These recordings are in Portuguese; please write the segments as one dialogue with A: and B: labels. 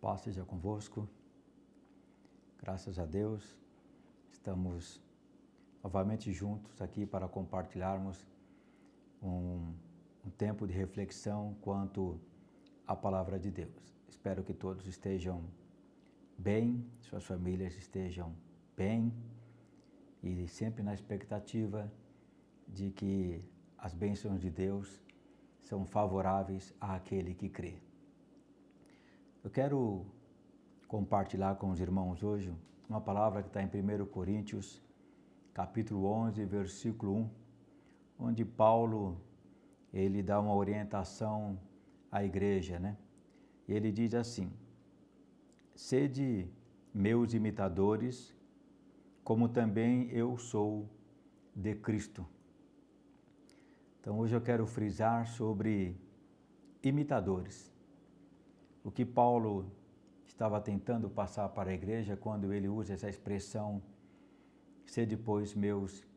A: Paz seja convosco, graças a Deus, estamos novamente juntos aqui para compartilharmos um tempo de reflexão quanto à Palavra de Deus. Espero que todos estejam bem, suas famílias estejam bem e sempre na expectativa de que as bênçãos de Deus são favoráveis àquele que crê. Eu quero compartilhar com os irmãos hoje uma palavra que está em 1 Coríntios, capítulo 11, versículo 1, onde Paulo, ele dá uma orientação à igreja, né? E ele diz assim: sede meus imitadores, como também eu sou de Cristo. Então hoje eu quero frisar sobre imitadores. O que Paulo estava tentando passar para a igreja quando ele usa essa expressão, sede, pois, meus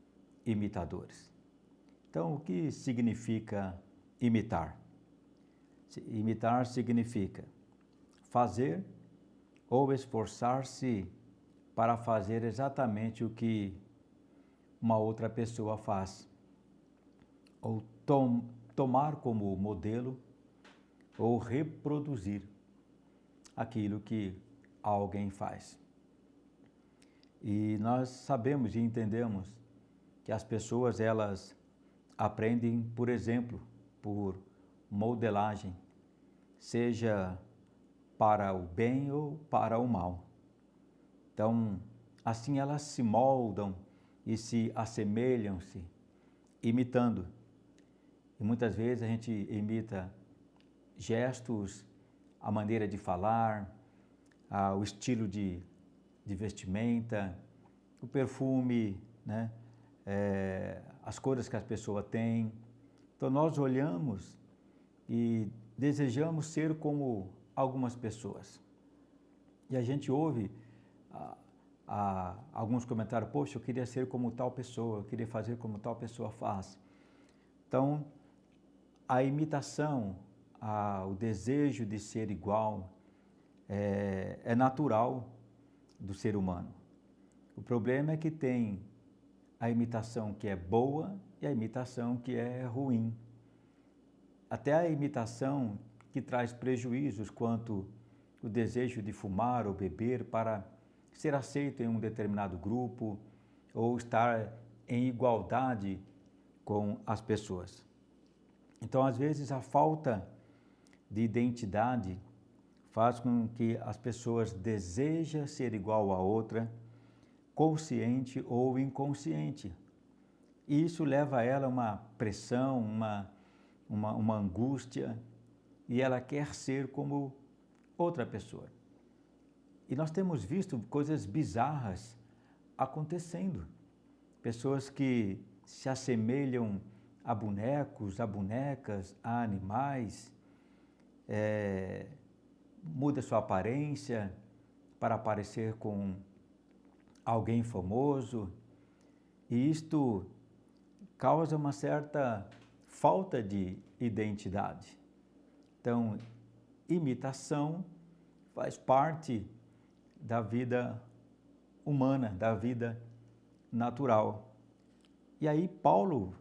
A: imitadores. Então, o que significa imitar? Imitar significa fazer ou esforçar-se para fazer exatamente o que uma outra pessoa faz, ou tomar como modelo ou reproduzir aquilo que alguém faz. E nós sabemos e entendemos que as pessoas, elas aprendem por exemplo, por modelagem, seja para o bem ou para o mal. Então, assim elas se moldam e se assemelham-se, imitando. E muitas vezes a gente imita gestos, a maneira de falar, o estilo de vestimenta, o perfume, né? As cores que as pessoas têm. Então nós olhamos e desejamos ser como algumas pessoas. E a gente ouve alguns comentários: poxa, eu queria ser como tal pessoa, eu queria fazer como tal pessoa faz. Então, a imitação, o desejo de ser igual é natural do ser humano. O problema é que tem a imitação que é boa e a imitação que é ruim. Até a imitação que traz prejuízos, quanto o desejo de fumar ou beber para ser aceito em um determinado grupo ou estar em igualdade com as pessoas. Então, às vezes, a falta de identidade faz com que as pessoas desejem ser igual a outra, consciente ou inconsciente. E isso leva a ela uma pressão, uma angústia, e ela quer ser como outra pessoa. E nós temos visto coisas bizarras acontecendo. Pessoas que se assemelham a bonecos, a bonecas, a animais, muda sua aparência para parecer com alguém famoso, e isto causa uma certa falta de identidade. Então, imitação faz parte da vida humana, da vida natural. E aí Paulo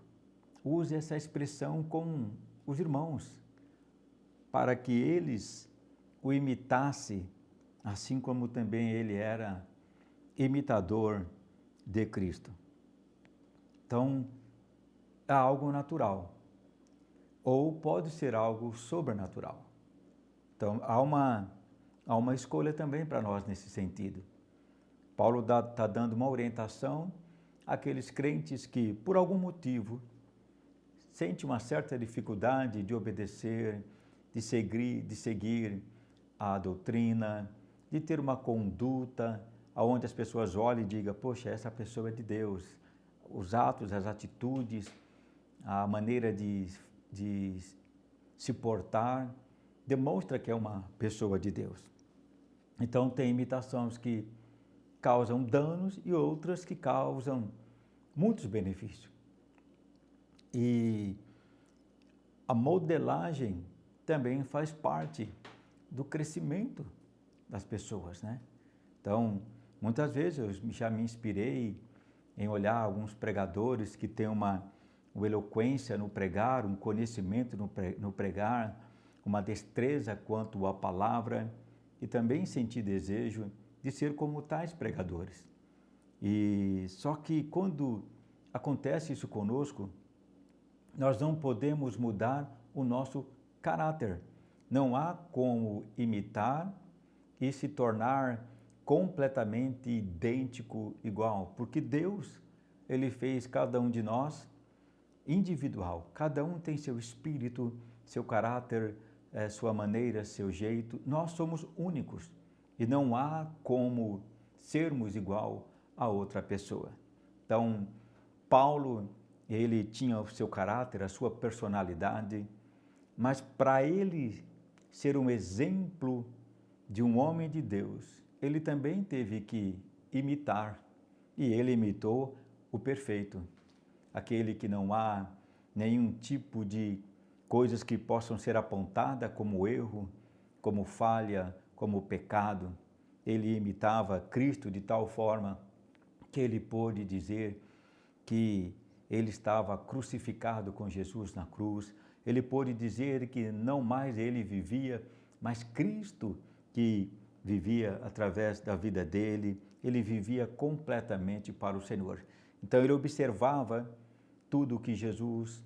A: usa essa expressão com os irmãos, para que eles o imitassem, assim como também ele era imitador de Cristo. Então, é algo natural, ou pode ser algo sobrenatural. Então, há uma escolha também para nós nesse sentido. Paulo está dando uma orientação àqueles crentes que, por algum motivo, sentem uma certa dificuldade de obedecer, de seguir a doutrina, de ter uma conduta onde as pessoas olhem e digam: poxa, essa pessoa é de Deus. Os atos, as atitudes, a maneira de se portar, demonstra que é uma pessoa de Deus. Então tem imitações que causam danos e outras que causam muitos benefícios. E a modelagem também faz parte do crescimento das pessoas, né? Então, muitas vezes eu já me inspirei em olhar alguns pregadores que têm uma eloquência no pregar, um conhecimento no pregar, uma destreza quanto à palavra, e também senti desejo de ser como tais pregadores. E só que quando acontece isso conosco, nós não podemos mudar o nosso caráter. Não há como imitar e se tornar completamente idêntico, igual, porque Deus, Ele fez cada um de nós individual. Cada um tem seu espírito, seu caráter, sua maneira, seu jeito. Nós somos únicos e não há como sermos igual a outra pessoa. Então, Paulo, ele tinha o seu caráter, a sua personalidade, mas para ele ser um exemplo de um homem de Deus, ele também teve que imitar, e ele imitou o perfeito, aquele que não há nenhum tipo de coisas que possam ser apontadas como erro, como falha, como pecado. Ele imitava Cristo de tal forma que ele pôde dizer que ele estava crucificado com Jesus na cruz. Ele pôde dizer que não mais ele vivia, mas Cristo que vivia através da vida dele. Ele vivia completamente para o Senhor. Então ele observava tudo o que Jesus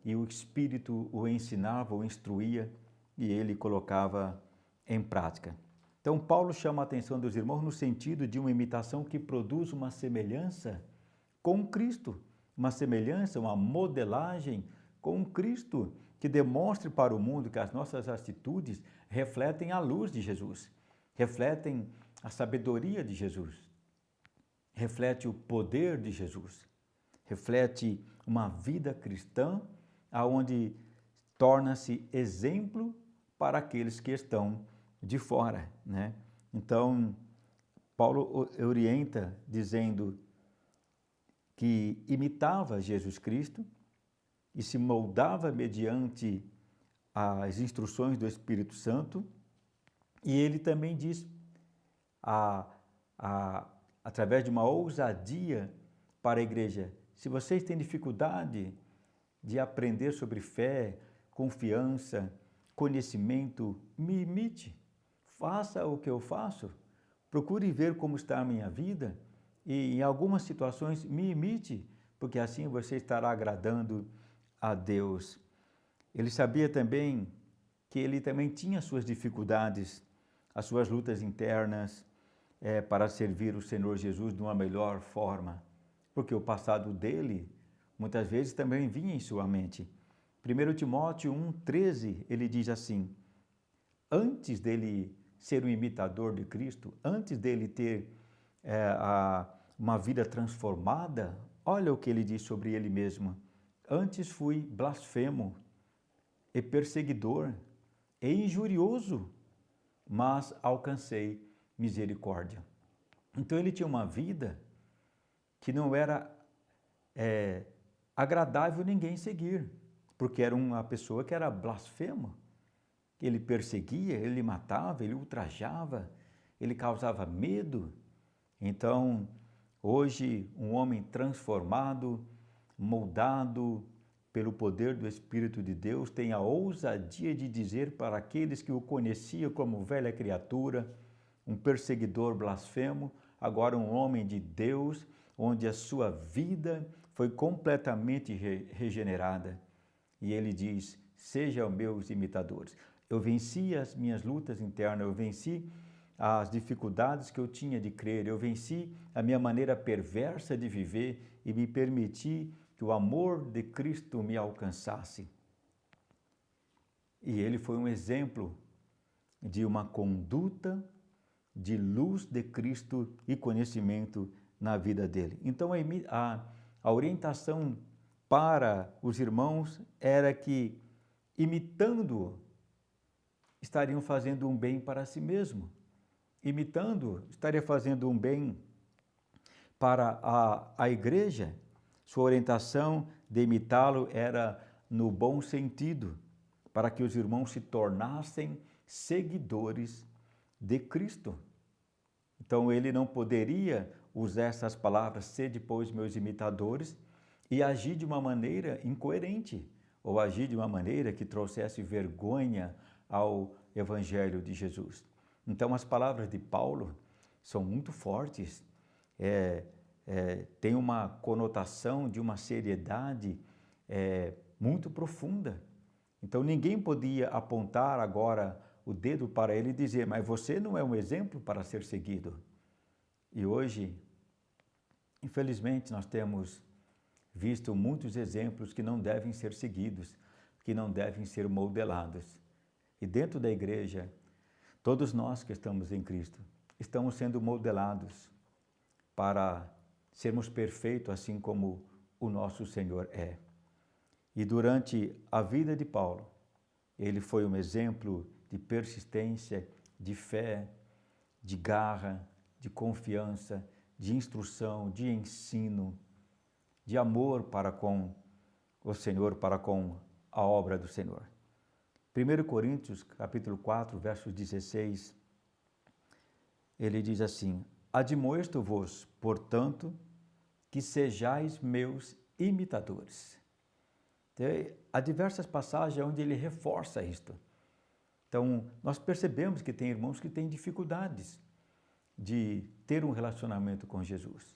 A: e o Espírito o ensinava, o instruía, e ele colocava em prática. Então Paulo chama a atenção dos irmãos no sentido de uma imitação que produz uma semelhança com Cristo, uma semelhança, uma modelagem com Cristo, que demonstre para o mundo que as nossas atitudes refletem a luz de Jesus, refletem a sabedoria de Jesus, reflete o poder de Jesus, reflete uma vida cristã aonde torna-se exemplo para aqueles que estão de fora, né? Então, Paulo orienta dizendo que imitava Jesus Cristo e se moldava mediante as instruções do Espírito Santo, e ele também diz, através de uma ousadia para a igreja, se vocês têm dificuldade de aprender sobre fé, confiança, conhecimento, me imite, faça o que eu faço, procure ver como está a minha vida e em algumas situações me imite, porque assim você estará agradando a Deus. Ele sabia também que ele também tinha suas dificuldades, as suas lutas internas para servir o Senhor Jesus de uma melhor forma, porque o passado dele muitas vezes também vinha em sua mente. 1 Timóteo 1,13, ele diz assim, antes dele ser um imitador de Cristo, antes dele ter uma vida transformada, olha o que ele diz sobre ele mesmo. Antes fui blasfemo e perseguidor e injurioso, mas alcancei misericórdia. Então ele tinha uma vida que não era agradável ninguém seguir, porque era uma pessoa que era blasfema. Ele perseguia, ele matava, ele ultrajava, ele causava medo. Então, hoje, um homem transformado, moldado pelo poder do Espírito de Deus, tem a ousadia de dizer para aqueles que o conheciam como velha criatura, um perseguidor blasfemo, agora um homem de Deus, onde a sua vida foi completamente regenerada. E ele diz, sejam meus imitadores. Eu venci as minhas lutas internas, eu venci as dificuldades que eu tinha de crer, eu venci a minha maneira perversa de viver e me permiti que o amor de Cristo me alcançasse. E ele foi um exemplo de uma conduta de luz de Cristo e conhecimento na vida dele. Então a orientação para os irmãos era que, imitando-o, estariam fazendo um bem para si mesmo. Imitando, estaria fazendo um bem para a igreja. Sua orientação de imitá-lo era no bom sentido, para que os irmãos se tornassem seguidores de Cristo. Então ele não poderia usar essas palavras, sede, pois, meus imitadores, e agir de uma maneira incoerente, ou agir de uma maneira que trouxesse vergonha ao Evangelho de Jesus. Então as palavras de Paulo são muito fortes, tem uma conotação de uma seriedade muito profunda. Então ninguém podia apontar agora o dedo para ele e dizer, mas você não é um exemplo para ser seguido. E hoje, infelizmente, nós temos visto muitos exemplos que não devem ser seguidos, que não devem ser modelados. E dentro da igreja, todos nós que estamos em Cristo, estamos sendo modelados para sermos perfeitos assim como o nosso Senhor é. E durante a vida de Paulo, ele foi um exemplo de persistência, de fé, de garra, de confiança, de instrução, de ensino, de amor para com o Senhor, para com a obra do Senhor. 1 Coríntios, capítulo 4, versos 16, ele diz assim, admoesto-vos, portanto, que sejais meus imitadores. Então, há diversas passagens onde ele reforça isto. Então, nós percebemos que tem irmãos que têm dificuldades de ter um relacionamento com Jesus.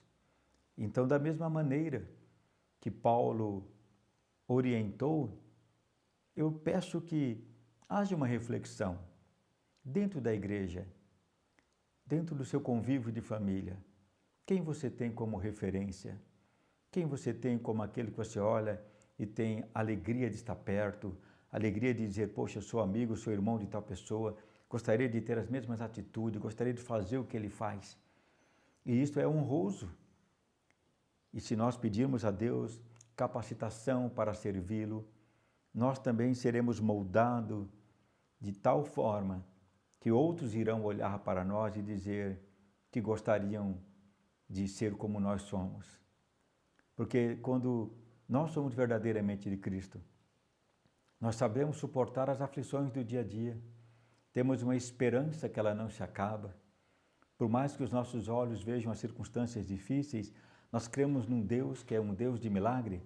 A: Então, da mesma maneira que Paulo orientou, eu peço que haja uma reflexão dentro da igreja, dentro do seu convívio de família. Quem você tem como referência? Quem você tem como aquele que você olha e tem alegria de estar perto, alegria de dizer, poxa, eu sou amigo, sou irmão de tal pessoa, gostaria de ter as mesmas atitudes, gostaria de fazer o que ele faz. E isso é honroso. E se nós pedirmos a Deus capacitação para servi-lo, nós também seremos moldados de tal forma que outros irão olhar para nós e dizer que gostariam de ser como nós somos. Porque quando nós somos verdadeiramente de Cristo, nós sabemos suportar as aflições do dia a dia, temos uma esperança que ela não se acaba. Por mais que os nossos olhos vejam as circunstâncias difíceis, nós cremos num Deus que é um Deus de milagre,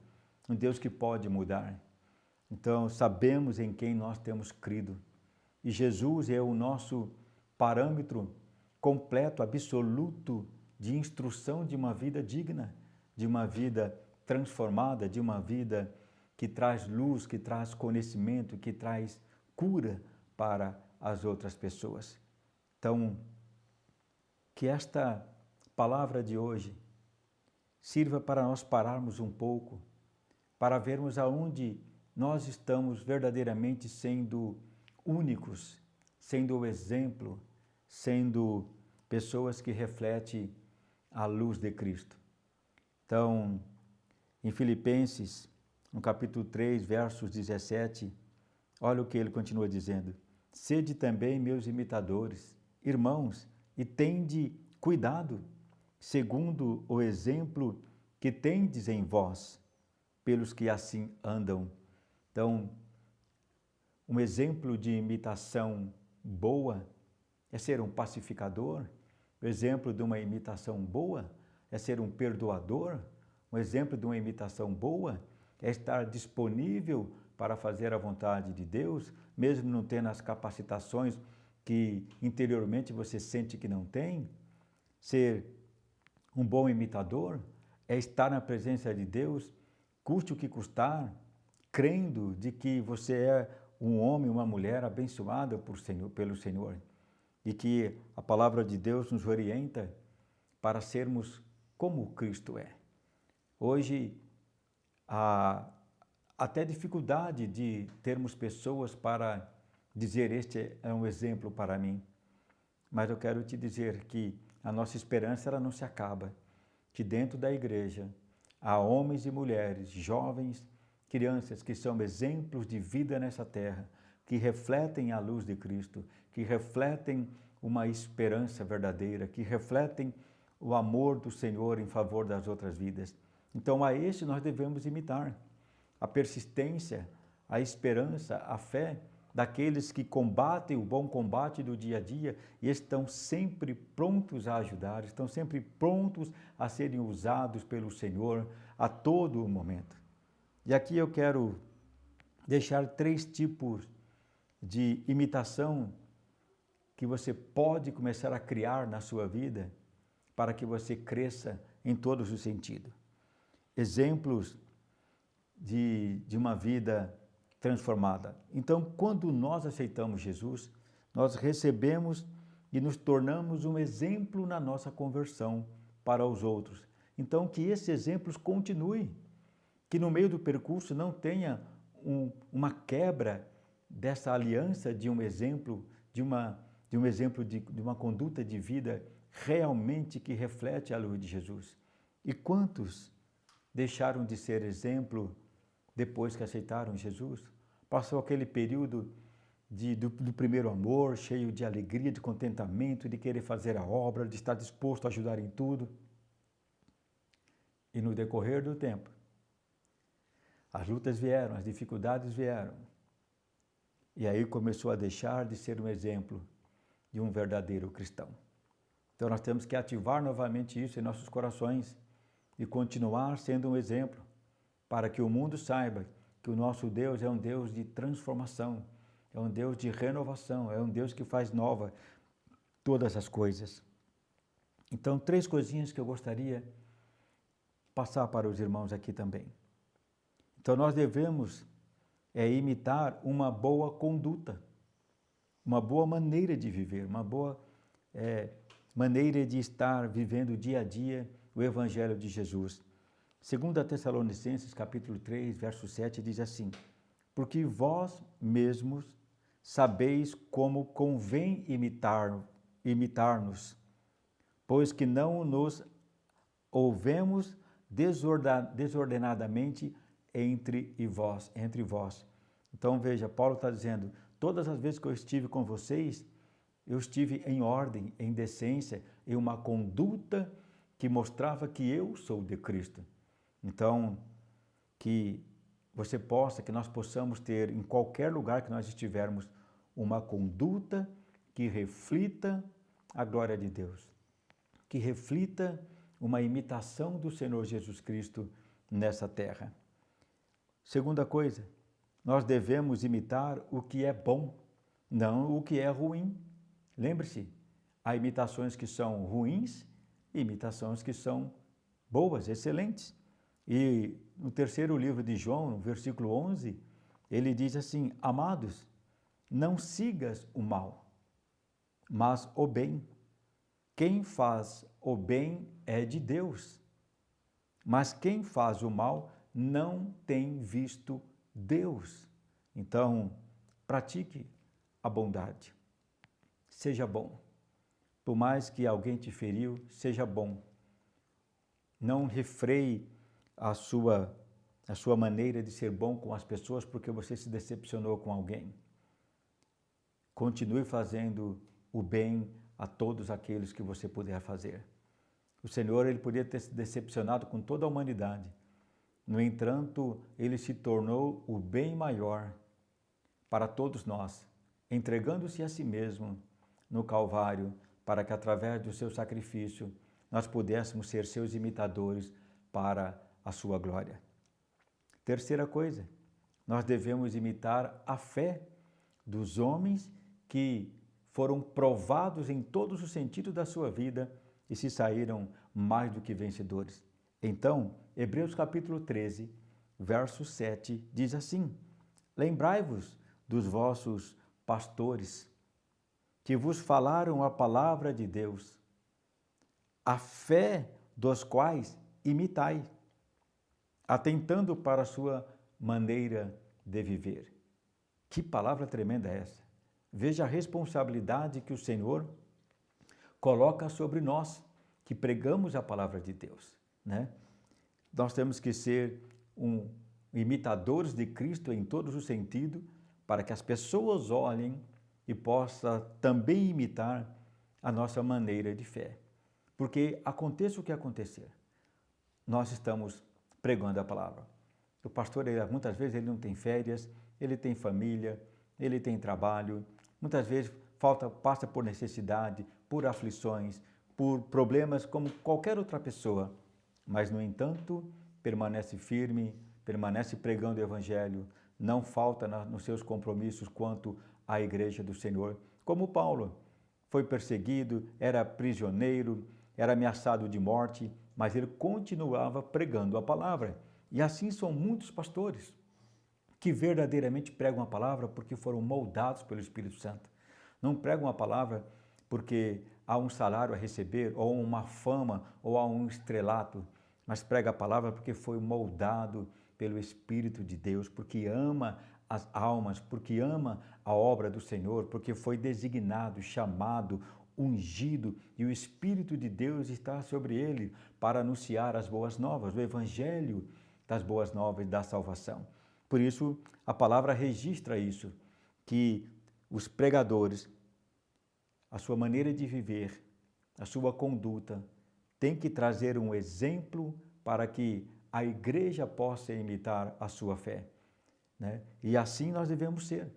A: um Deus que pode mudar. Então, sabemos em quem nós temos crido. E Jesus é o nosso parâmetro completo, absoluto de instrução de uma vida digna, de uma vida transformada, de uma vida que traz luz, que traz conhecimento, que traz cura para as outras pessoas. Então, que esta palavra de hoje sirva para nós pararmos um pouco, para vermos aonde nós estamos verdadeiramente sendo únicos, sendo o exemplo, sendo pessoas que refletem a luz de Cristo. Então, em Filipenses, no capítulo 3, versos 17, olha o que ele continua dizendo. Sede também meus imitadores, irmãos, e tende cuidado, segundo o exemplo que tendes em vós, pelos que assim andam. Então, um exemplo de imitação boa é ser um pacificador, o exemplo de uma imitação boa é ser um perdoador, um exemplo de uma imitação boa é estar disponível para fazer a vontade de Deus, mesmo não tendo as capacitações que interiormente você sente que não tem. Ser um bom imitador é estar na presença de Deus, custe o que custar, crendo de que você é um homem, uma mulher abençoada pelo Senhor e que a palavra de Deus nos orienta para sermos como Cristo é. Hoje, há até dificuldade de termos pessoas para dizer este é um exemplo para mim, mas eu quero te dizer que a nossa esperança ela não se acaba, que dentro da igreja há homens e mulheres, jovens, crianças que são exemplos de vida nessa terra, que refletem a luz de Cristo, que refletem uma esperança verdadeira, que refletem o amor do Senhor em favor das outras vidas. Então a esse nós devemos imitar. A persistência, a esperança, a fé daqueles que combatem o bom combate do dia a dia e estão sempre prontos a ajudar, estão sempre prontos a serem usados pelo Senhor a todo momento. E aqui eu quero deixar 3 tipos de imitação que você pode começar a criar na sua vida para que você cresça em todos os sentidos. Exemplos de uma vida transformada. Então, quando nós aceitamos Jesus, nós recebemos e nos tornamos um exemplo na nossa conversão para os outros. Então, que esses exemplos continuem, que no meio do percurso não tenha uma quebra dessa aliança de um exemplo, de uma conduta de vida realmente que reflete a luz de Jesus. E quantos deixaram de ser exemplo depois que aceitaram Jesus? Passou aquele período do primeiro amor, cheio de alegria, de contentamento, de querer fazer a obra, de estar disposto a ajudar em tudo. E no decorrer do tempo, as lutas vieram, as dificuldades vieram. E aí começou a deixar de ser um exemplo de um verdadeiro cristão. Então nós temos que ativar novamente isso em nossos corações e continuar sendo um exemplo para que o mundo saiba que o nosso Deus é um Deus de transformação, é um Deus de renovação, é um Deus que faz nova todas as coisas. Então, 3 coisinhas que eu gostaria de passar para os irmãos aqui também. Então, nós devemos imitar uma boa conduta, uma boa maneira de viver, uma boa maneira de estar vivendo dia a dia o Evangelho de Jesus. 2 Tessalonicenses, capítulo 3, verso 7, diz assim: porque vós mesmos sabeis como convém imitar-nos, pois que não nos ouvemos desordenadamente entre vós. Então veja, Paulo está dizendo, todas as vezes que eu estive com vocês, eu estive em ordem, em decência, em uma conduta que mostrava que eu sou de Cristo. Então, que nós possamos ter, em qualquer lugar que nós estivermos, uma conduta que reflita a glória de Deus, que reflita uma imitação do Senhor Jesus Cristo nessa terra. Segunda coisa, nós devemos imitar o que é bom, não o que é ruim. Lembre-se, há imitações que são ruins e imitações que são boas, excelentes. E no 3º livro de João, no versículo 11, ele diz assim: amados, não sigas o mal, mas o bem. Quem faz o bem é de Deus, mas quem faz o mal não tem visto Deus. Então, pratique a bondade. Seja bom. Por mais que alguém te feriu, seja bom. Não refreie a sua maneira de ser bom com as pessoas porque você se decepcionou com alguém. Continue fazendo o bem a todos aqueles que você puder fazer. O Senhor, ele podia ter se decepcionado com toda a humanidade. No entanto, ele se tornou o bem maior para todos nós, entregando-se a si mesmo no Calvário, para que através do seu sacrifício nós pudéssemos ser seus imitadores para a sua glória. Terceira coisa, nós devemos imitar a fé dos homens que foram provados em todos os sentidos da sua vida e se saíram mais do que vencedores. Então, Hebreus capítulo 13, verso 7, diz assim: lembrai-vos dos vossos pastores, que vos falaram a palavra de Deus, a fé dos quais imitai, atentando para a sua maneira de viver. Que palavra tremenda é essa! Veja a responsabilidade que o Senhor coloca sobre nós, que pregamos a palavra de Deus, né? Nós temos que ser imitadores de Cristo em todos os sentidos, para que as pessoas olhem e possam também imitar a nossa maneira de fé. Porque aconteça o que acontecer, nós estamos pregando a palavra. O pastor, muitas vezes, ele não tem férias, ele tem família, ele tem trabalho, muitas vezes passa por necessidade, por aflições, por problemas como qualquer outra pessoa, mas, no entanto, permanece firme, permanece pregando o Evangelho, não falta nos seus compromissos quanto à igreja do Senhor, como Paulo. Foi perseguido, era prisioneiro, era ameaçado de morte, mas ele continuava pregando a palavra. E assim são muitos pastores que verdadeiramente pregam a palavra porque foram moldados pelo Espírito Santo. Não pregam a palavra porque há um salário a receber, ou uma fama, ou há um estrelato, mas prega a palavra porque foi moldado pelo Espírito de Deus, porque ama as almas, porque ama a obra do Senhor, porque foi designado, chamado, ungido, e o Espírito de Deus está sobre ele para anunciar as boas novas, o Evangelho das boas novas da salvação. Por isso, a palavra registra isso, que os pregadores, a sua maneira de viver, a sua conduta, tem que trazer um exemplo para que a igreja possa imitar a sua fé, né? E assim nós devemos ser.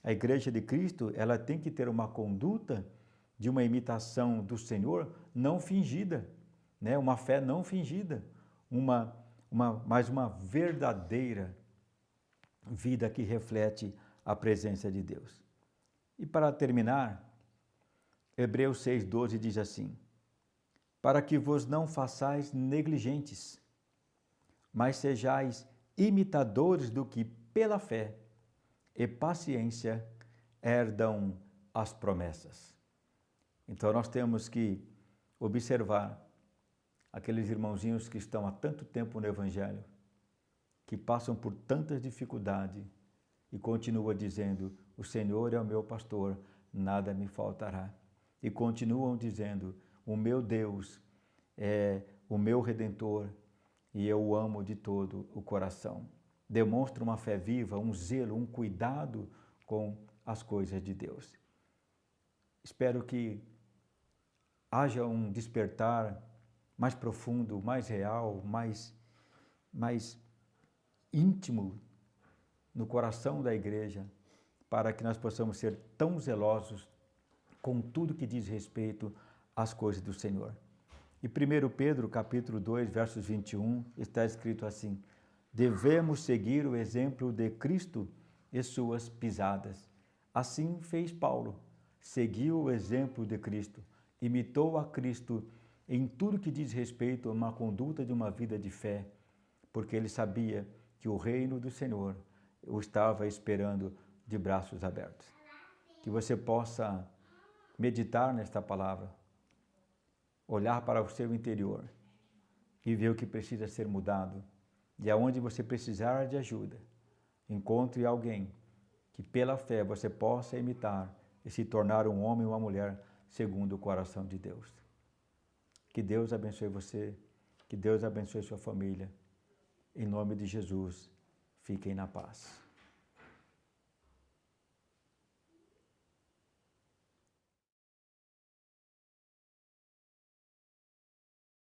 A: A igreja de Cristo, ela tem que ter uma conduta de uma imitação do Senhor não fingida, né? Uma fé não fingida, mas uma verdadeira vida que reflete a presença de Deus. E para terminar, Hebreus 6,12 diz assim: para que vos não façais negligentes, mas sejais imitadores do que pela fé e paciência herdam as promessas. Então nós temos que observar aqueles irmãozinhos que estão há tanto tempo no Evangelho, que passam por tantas dificuldades e continuam dizendo: o Senhor é o meu pastor, nada me faltará. E continuam dizendo: o meu Deus é o meu Redentor e eu o amo de todo o coração. Demonstra uma fé viva, um zelo, um cuidado com as coisas de Deus. Espero que haja um despertar mais profundo, mais real, mais íntimo no coração da igreja, para que nós possamos ser tão zelosos com tudo que diz respeito às coisas do Senhor. E 1 Pedro, capítulo 2, versos 21, está escrito assim: devemos seguir o exemplo de Cristo e suas pisadas. Assim fez Paulo, seguiu o exemplo de Cristo, imitou a Cristo em tudo que diz respeito a uma conduta de uma vida de fé, porque ele sabia que o reino do Senhor o estava esperando de braços abertos. Que você possa meditar nesta palavra, olhar para o seu interior e ver o que precisa ser mudado. E aonde você precisar de ajuda, encontre alguém que pela fé você possa imitar e se tornar um homem ou uma mulher segundo o coração de Deus. Que Deus abençoe você, que Deus abençoe sua família. Em nome de Jesus, fiquem na paz.